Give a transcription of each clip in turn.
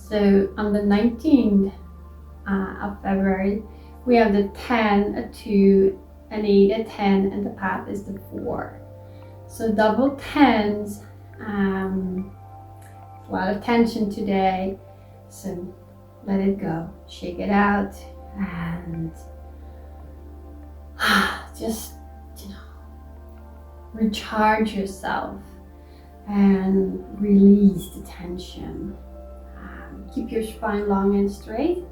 So on the 19th of February, we have the 10, a 2, an 8, a 10, and the path is the 4. So double 10s, a lot of tension today. So let it go, shake it out, and just, recharge yourself and release the tension. Keep your spine long and straight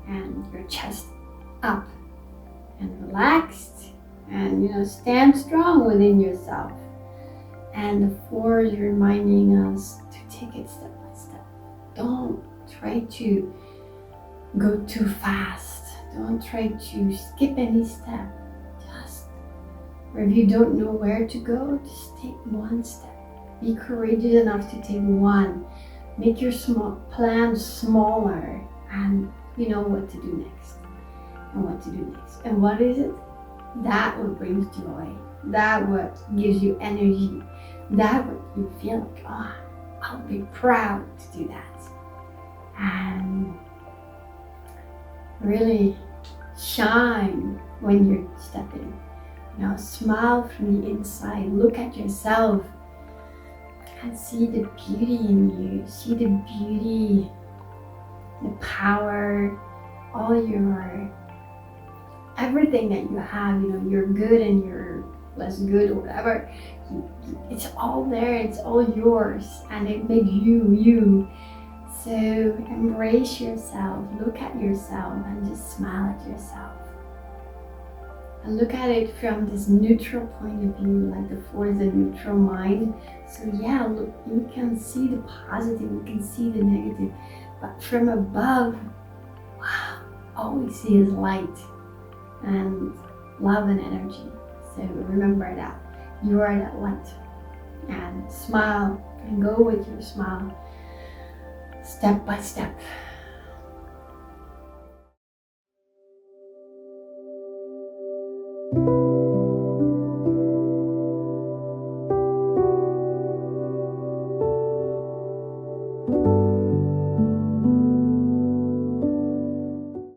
and your chest up and relaxed, and stand strong within yourself. And the 4 is reminding us to take it step by step. Don't try to go too fast. Don't try to skip any step. Or if you don't know where to go, just take one step. Be courageous enough to take one. Make your plan smaller, and you know what to do next. And what is it? That what brings joy. That what gives you energy. That what you feel like, I'll be proud to do that. And really shine when you're stepping. Smile from the inside. Look at yourself and see the beauty in you. See the beauty, the power, everything that you have. You're good and you're less good or whatever. It's all there. It's all yours, and it makes you. So embrace yourself. Look at yourself and just smile at yourself. And look at it from this neutral point of view, like the 4 is a neutral mind. So look, you can see the positive, you can see the negative, but from above, wow, all we see is light and love and energy. So remember that you are that light, and smile and go with your smile, step by step.